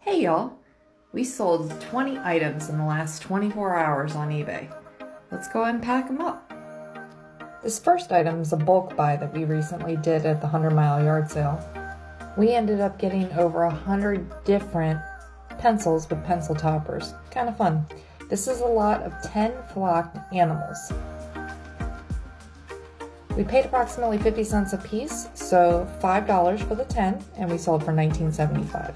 Hey y'all! We sold 20 items in the last 24 hours on eBay. Let's go ahead and pack them up. This first item is a bulk buy that we recently did at the 100 Mile Yard Sale. We ended up getting over 100 different pencils with pencil toppers. Kind of fun. This is a lot of 10 flocked animals. We paid approximately 50 cents a piece, so $5 for the 10, and we sold for $19.75.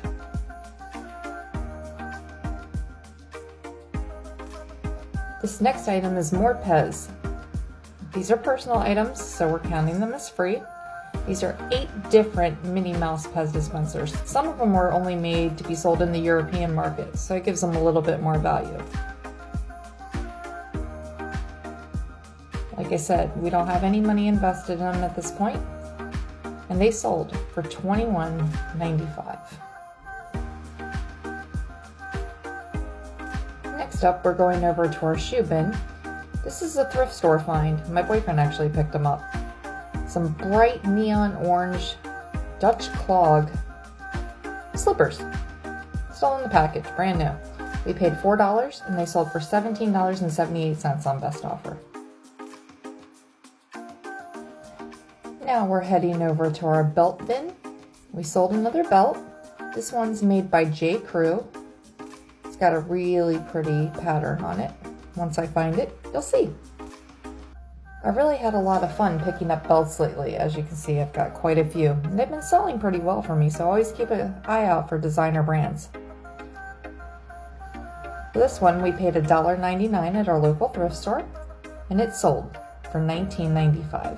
This next item is more Pez. These are personal items, so we're counting them as free. These are 8 different Minnie Mouse Pez dispensers. Some of them were only made to be sold in the European market, so it gives them a little bit more value. Like I said, we don't have any money invested in them at this point, and they sold for $21.95. Next up, we're going over to our shoe bin. This is a thrift store find. My boyfriend actually picked them up. Some bright neon orange Dutch clog slippers. Still in the package, brand new. We paid $4 and they sold for $17.78 on best offer. Now we're heading over to our belt bin. We sold another belt. This one's made by J. Crew. It's got a really pretty pattern on it. Once I find it, you'll see. I've really had a lot of fun picking up belts lately. As you can see, I've got quite a few. And they've been selling pretty well for me, so always keep an eye out for designer brands. For this one, we paid $1.99 at our local thrift store, and it sold for $19.95.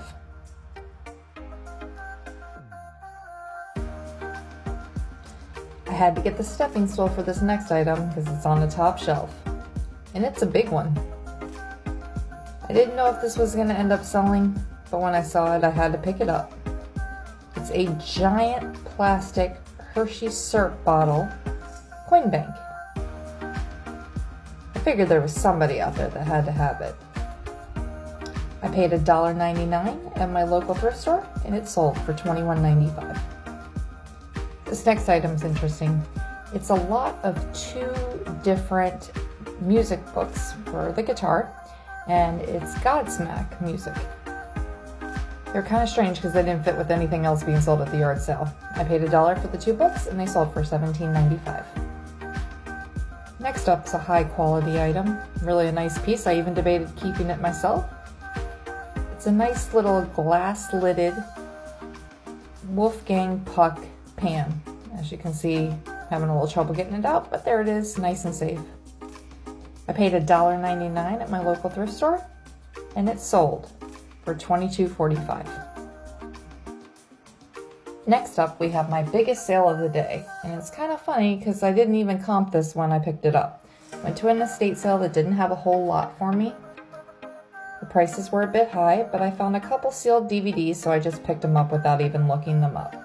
I had to get the stepping stool for this next item because it's on the top shelf. And it's a big one. I didn't know if this was going to end up selling, but when I saw it, I had to pick it up. It's a giant plastic Hershey syrup bottle coin bank. I figured there was somebody out there that had to have it. I paid $1.99 at my local thrift store, and it sold for $21.95. This next item is interesting. It's a lot of 2 different music books for the guitar, and it's Godsmack music. They're kind of strange because they didn't fit with anything else being sold at the yard sale. I paid $1 for the 2 books, and they sold for $17.95. Next up is a high quality item. Really a nice piece. I even debated keeping it myself. It's a nice little glass lidded Wolfgang Puck pan. As you can see, having a little trouble getting it out, but there it is, nice and safe. I paid $1.99 at my local thrift store, and it sold for $22.45. Next up, we have my biggest sale of the day, and it's kind of funny because I didn't even comp this when I picked it up. Went to an estate sale that didn't have a whole lot for me. The prices were a bit high, but I found a couple sealed DVDs, so I just picked them up without even looking them up.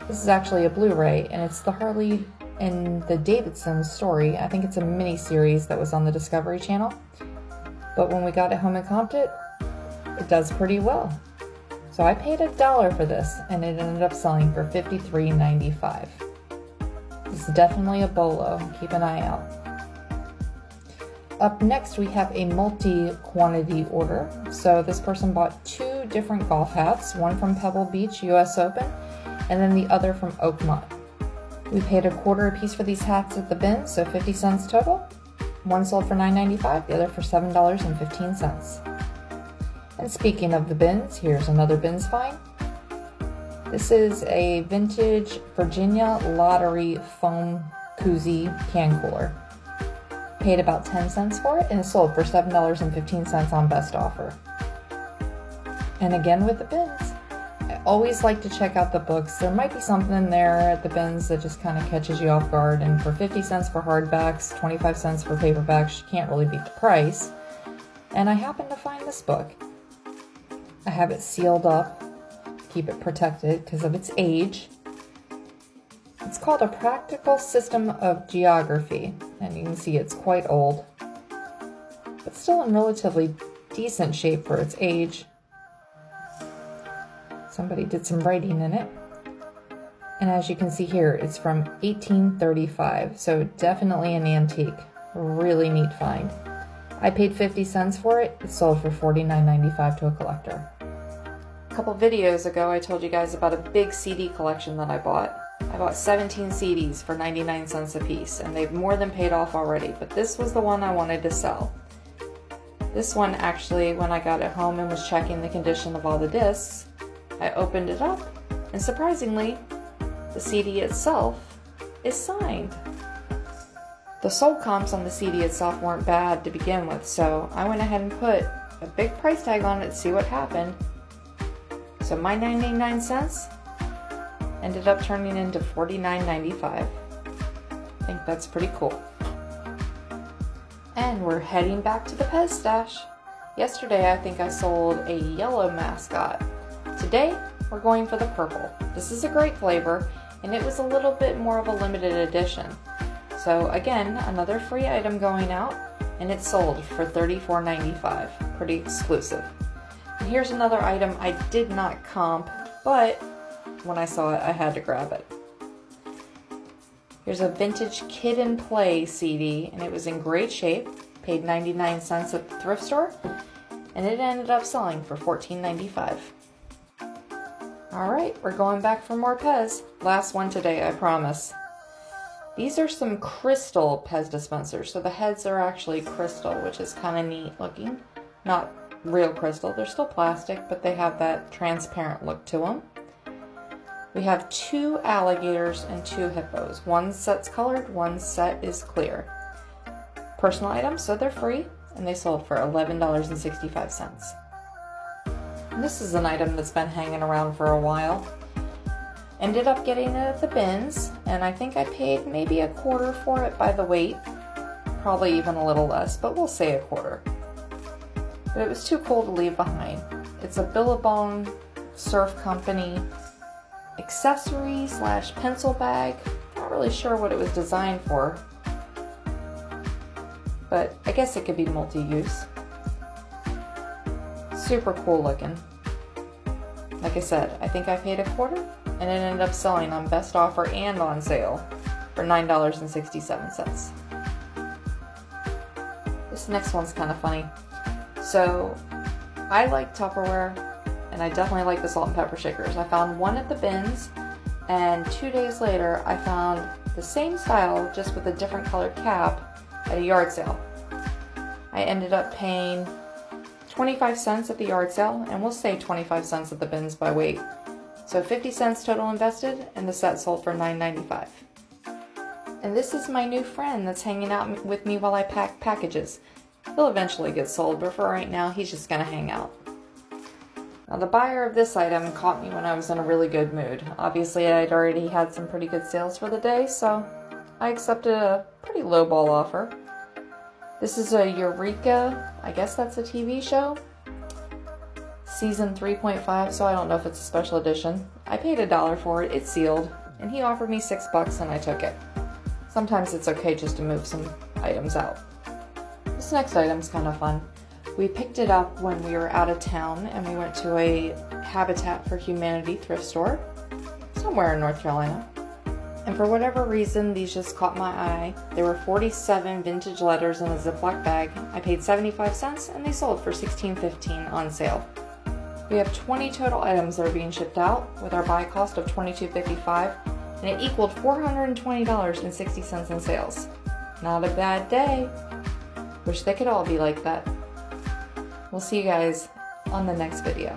This is actually a Blu-ray, and it's the Harley and the Davidson story. I think it's a mini-series that was on the Discovery Channel. But when we got it home and comped it, it does pretty well. So I paid $1 for this, and it ended up selling for $53.95. This is definitely a bolo. Keep an eye out. Up next, we have a multi-quantity order. So this person bought 2 different golf hats, one from Pebble Beach US Open, and then the other from Oakmont. We paid $0.25 a piece for these hats at the bin, so 50 cents total. One sold for $9.95, the other for $7.15. And speaking of the bins, here's another bins find. This is a vintage Virginia Lottery foam koozie can cooler. Paid about 10 cents for it, and it sold for $7.15 on best offer. And again with the bins, I always like to check out the books. There might be something in there at the bins that just kind of catches you off guard, and for 50 cents for hardbacks, 25 cents for paperbacks, you can't really beat the price. And I happened to find this book. I have it sealed up, keep it protected because of its age. It's called A Practical System of Geography, and you can see it's quite old, but still in relatively decent shape for its age. Somebody did some writing in it. And as you can see here, it's from 1835, so definitely an antique. Really neat find. I paid 50 cents for it. It sold for $49.95 to a collector. A couple videos ago, I told you guys about a big CD collection that I bought. I bought 17 CDs for 99 cents a piece, and they've more than paid off already, but this was the one I wanted to sell. This one actually, when I got it home and was checking the condition of all the discs, I opened it up, and surprisingly, the CD itself is signed. The sold comps on the CD itself weren't bad to begin with, so I went ahead and put a big price tag on it to see what happened. So my 99 cents ended up turning into $49.95. I think that's pretty cool. And we're heading back to the Pez stash. Yesterday I think I sold a yellow mascot. Today we're going for the purple. This is a great flavor, and it was a little bit more of a limited edition. So again, another free item going out, and it sold for $34.95. Pretty exclusive. And here's another item I did not comp, but when I saw it, I had to grab it. Here's a vintage Kid and Play CD, and it was in great shape. Paid 99 cents at the thrift store, and it ended up selling for $14.95. Alright, we're going back for more Pez. Last one today, I promise. These are some crystal Pez dispensers, so the heads are actually crystal, which is kind of neat looking. Not real crystal, they're still plastic, but they have that transparent look to them. We have 2 alligators and 2 hippos. One set's colored, one set is clear. Personal items, so they're free, and they sold for $11.65. And this is an item that's been hanging around for a while. Ended up getting it at the bins, and I think I paid maybe a quarter for it by the weight. Probably even a little less, but we'll say a quarter. But it was too cool to leave behind. It's a Billabong Surf Company accessory / pencil bag. Not really sure what it was designed for, but I guess it could be multi-use. Super cool looking. Like I said, I think I paid a quarter, and it ended up selling on best offer and on sale for $9.67. This next one's kind of funny. So I like Tupperware, and I definitely like the salt and pepper shakers. I found one at the bins, and 2 days later I found the same style just with a different colored cap at a yard sale. I ended up paying 25 cents at the yard sale, and we'll say 25 cents at the bins by weight. So 50 cents total invested, and the set sold for $9.95. And this is my new friend that's hanging out with me while I pack packages. He'll eventually get sold, but for right now he's just gonna hang out. Now the buyer of this item caught me when I was in a really good mood. Obviously I'd already had some pretty good sales for the day, so I accepted a pretty lowball offer. This is a Eureka, I guess that's a TV show. Season 3.5, so I don't know if it's a special edition. I paid $1 for it, it's sealed, and he offered me $6 and I took it. Sometimes it's okay just to move some items out. This next item's kind of fun. We picked it up when we were out of town, and we went to a Habitat for Humanity thrift store somewhere in North Carolina. And for whatever reason, these just caught my eye. There were 47 vintage letters in a Ziploc bag. I paid 75 cents, and they sold for $16.15 on sale. We have 20 total items that are being shipped out, with our buy cost of $22.55, and it equaled $420.60 in sales. Not a bad day. Wish they could all be like that. We'll see you guys on the next video.